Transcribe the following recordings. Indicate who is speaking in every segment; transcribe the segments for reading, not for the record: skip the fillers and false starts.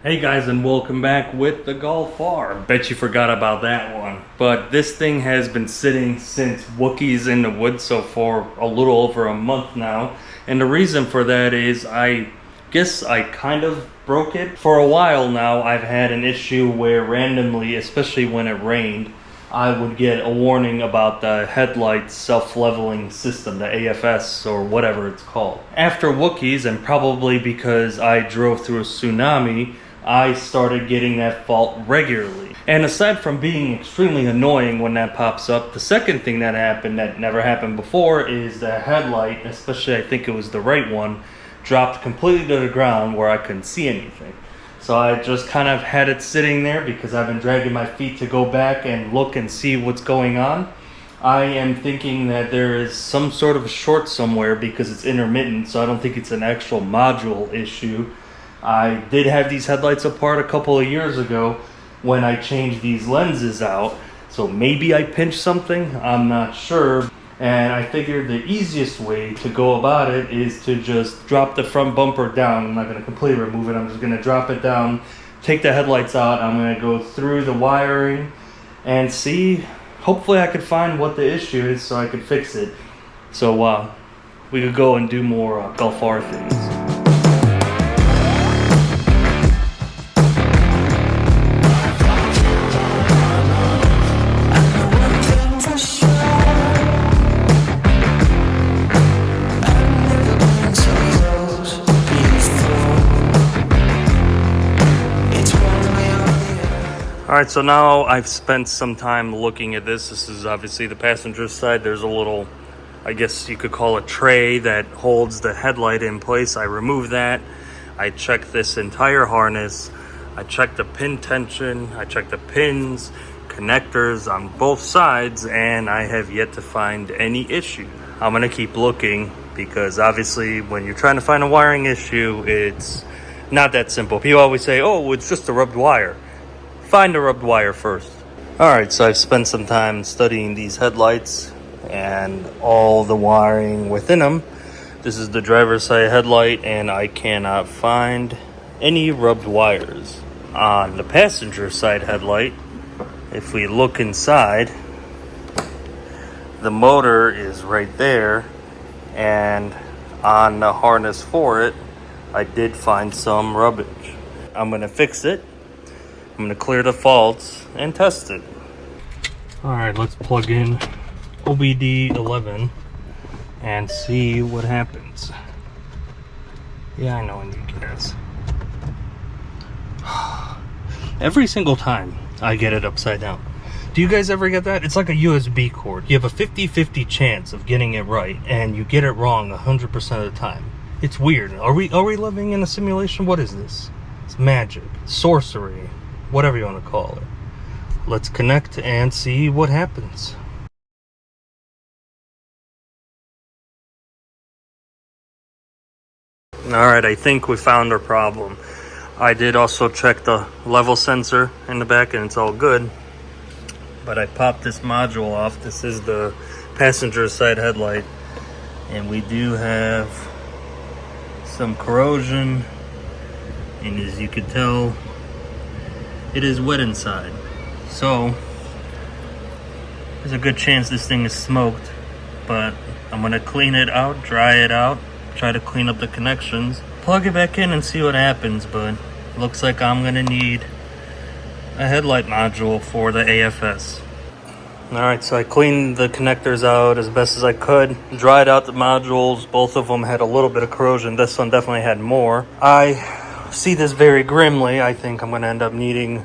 Speaker 1: Hey guys, and welcome back with the Golf R. Bet you forgot about that one. But this thing has been sitting since Wookiees in the Woods, so for a little over a month now. And the reason for that is I guess I kind of broke it. For a while now, I've had an issue where randomly, especially when it rained, I would get a warning about the headlight self-leveling system, the AFS or whatever it's called. After Wookiees, and probably because I drove through a tsunami, I started getting that fault regularly. And aside from being extremely annoying when that pops up, the second thing that happened that never happened before is the headlight, especially I think it was the right one, dropped completely to the ground where I couldn't see anything. So I just kind of had it sitting there because I've been dragging my feet to go back and look and see what's going on. I am thinking that there is some sort of a short somewhere because it's intermittent, so I don't think it's an actual module issue. I did have these headlights apart a couple of years ago when I changed these lenses out, so maybe I pinched something, I'm not sure. And I figured the easiest way to go about it is to just drop the front bumper down. I'm not going to completely remove it, I'm just going to drop it down, take the headlights out. I'm going to go through the wiring and see, hopefully I could find what the issue is so I could fix it. So we could go and do more Golf R things. Alright, so now I've spent some time looking at this. This is obviously the passenger side. There's a little, I guess you could call it, tray that holds the headlight in place. I removed that. I checked this entire harness. I checked the pin tension. I checked the pins, connectors on both sides, and I have yet to find any issue. I'm going to keep looking because obviously when you're trying to find a wiring issue, it's not that simple. People always say, oh, it's just a rubbed wire. Find a rubbed wire first. Alright, so I've spent some time studying these headlights and all the wiring within them. This is the driver's side headlight, and I cannot find any rubbed wires. On the passenger side headlight, if we look inside, the motor is right there, and on the harness for it, I did find some rubbish. I'm going to fix it. I'm going to clear the faults and test it. Alright, let's plug in OBD11 and see what happens. Yeah, I know I need gas. Every single time I get it upside down. Do you guys ever get that? It's like a USB cord. You have a 50-50 chance of getting it right, and you get it wrong 100% of the time. It's weird. Are we living in a simulation? What is this? It's magic. Sorcery. Whatever you want to call it. Let's connect and see what happens. Alright, I think we found our problem. I did also check the level sensor in the back and it's all good. But I popped this module off. This is the passenger side headlight. And we do have some corrosion. And as you can tell, it is wet inside, so there's a good chance this thing is smoked. But I'm gonna clean it out, dry it out, try to clean up the connections, plug it back in and see what happens. But looks like I'm gonna need a headlight module for the AFS. Alright, so I cleaned the connectors out as best as I could, dried out the modules. Both of them had a little bit of corrosion. This one definitely had more. I see this very grimly. I think I'm going to end up needing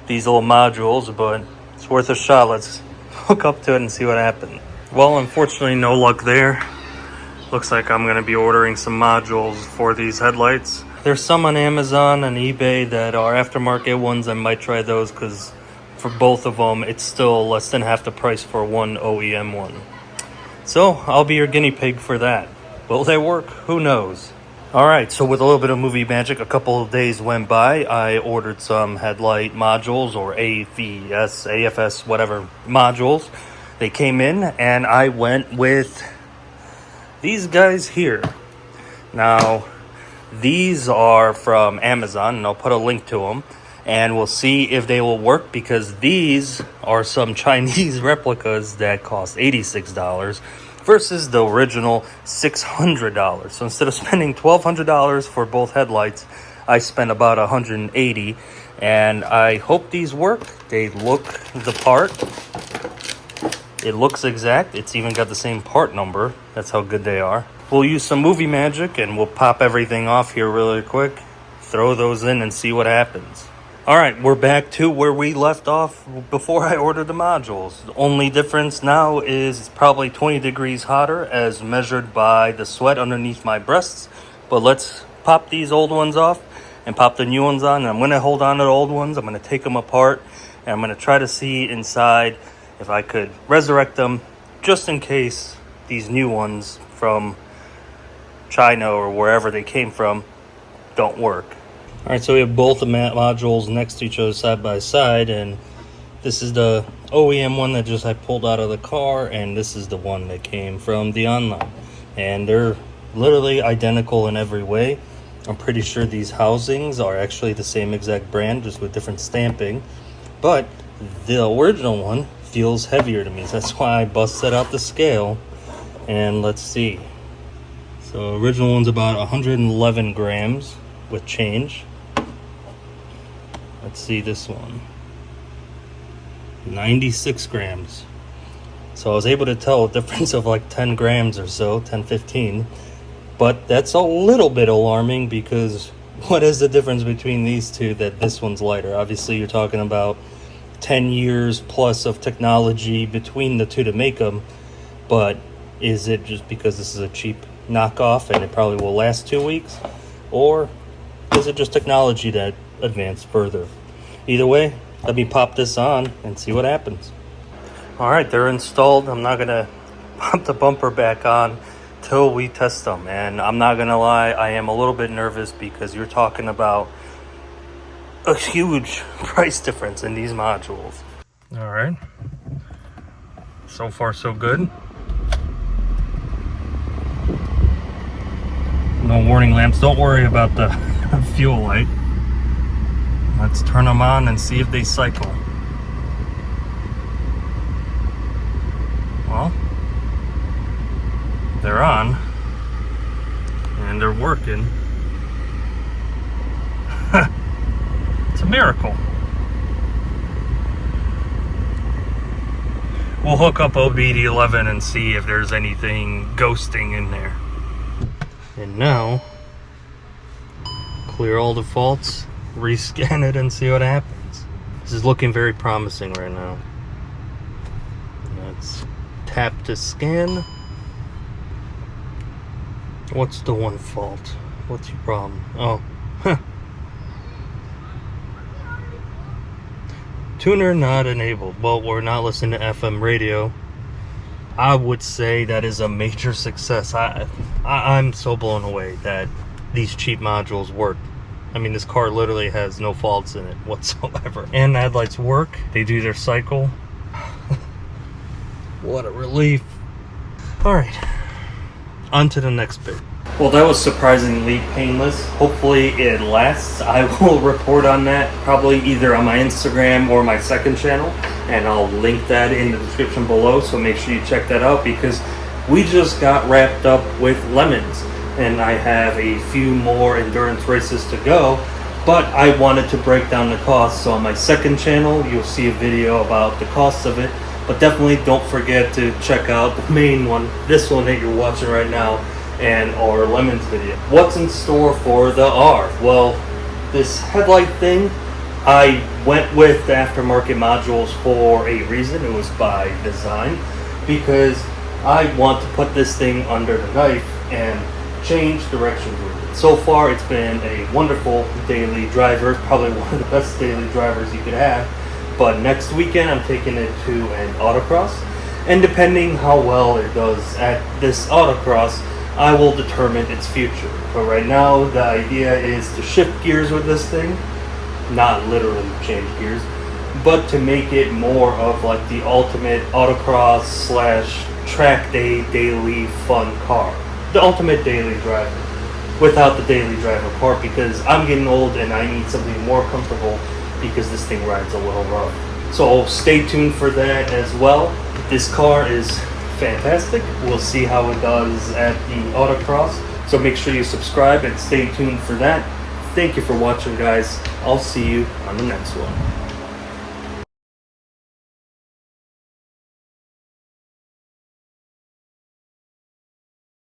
Speaker 1: these little modules, but it's worth a shot. Let's hook up to it and see what happens. Well, unfortunately, no luck there. Looks like I'm going to be ordering some modules for these headlights. There's some on Amazon and eBay that are aftermarket ones. I might try those because for both of them, it's still less than half the price for one OEM one. So I'll be your guinea pig for that. Will they work? Who knows? Alright, so with a little bit of movie magic, a couple of days went by. I ordered some headlight modules, or AFS, whatever modules. They came in, and I went with these guys here. Now, These are from Amazon, and I'll put a link to them, and we'll see if they will work, because these are some Chinese replicas that cost $86 versus the original $600. So instead of spending $1,200 for both headlights, I spent about $180, and I hope these work. They look the part. It looks exact. It's even got the same part number. That's how good they are. We'll use some movie magic and we'll pop everything off here really quick. Throw those in and see what happens. All right, we're back to where we left off before I ordered the modules. The only difference now is it's probably 20 degrees hotter as measured by the sweat underneath my breasts. But let's pop these old ones off and pop the new ones on. And I'm going to hold on to the old ones. I'm going to take them apart and I'm going to try to see inside if I could resurrect them, just in case these new ones from China or wherever they came from don't work. All right, so we have both the modules next to each other side by side, and this is the OEM one that just I pulled out of the car, and this is the one that came from the online. And they're literally identical in every way. I'm pretty sure these housings are actually the same exact brand, just with different stamping. But the original one feels heavier to me, so that's why I busted out the scale. And let's see. So original one's about 111 grams with change. Let's see this one. 96 grams. So I was able to tell a difference of like 10 grams or so, 10, 15. But that's a little bit alarming, because what is the difference between these two that this one's lighter? Obviously you're talking about 10 years plus of technology between the two to make them, but is it just because this is a cheap knockoff and it probably will last 2 weeks, or is it just technology that advanced further? Either way, let me pop this on and see what happens. All right, they're installed. I'm not gonna pop the bumper back on till we test them, and I'm not gonna lie, I am a little bit nervous because you're talking about a huge price difference in these modules. All right, so far so good. No warning lamps. Don't worry about the fuel light. Let's turn them on and see if they cycle. Well, they're on and they're working. It's a miracle. We'll hook up OBD11 and see if there's anything ghosting in there. And now, clear all the faults, rescan it and see what happens. This is looking very promising right now. Let's tap to scan. What's the one fault? What's your problem? Oh, huh. Tuner not enabled. Well, we're not listening to FM radio. I would say that is a major success. I'm so blown away that these cheap modules work. I mean, this car literally has no faults in it whatsoever. And the headlights work. They do their cycle. What a relief. All right, on to the next bit. Well, that was surprisingly painless. Hopefully it lasts. I will report on that probably either on my Instagram or my second channel, and I'll link that in the description below, so make sure you check that out, because we just got wrapped up with Lemons and I have a few more endurance races to go, but I wanted to break down the costs. So on my second channel you'll see a video about the costs of it, but definitely don't forget to check out the main one, this one that you're watching right now, and our Lemons video. What's in store for the R? Well, this headlight thing, I went with the aftermarket modules for a reason. It was by design, because I want to put this thing under the knife and change directions with it. So far it's been a wonderful daily driver, probably one of the best daily drivers you could have. But next weekend I'm taking it to an autocross, and depending how well it does at this autocross, I will determine its future. But right now the idea is to shift gears with this thing, not literally change gears, but to make it more of like the ultimate autocross slash track day daily fun car, the ultimate daily driver. without the daily driver part, because I'm getting old and I need something more comfortable because this thing rides a little rough. So stay tuned for that as well. This car is fantastic. We'll see how it does at the autocross. So make sure you subscribe and stay tuned for that. Thank you for watching, guys. I'll see you on the next one.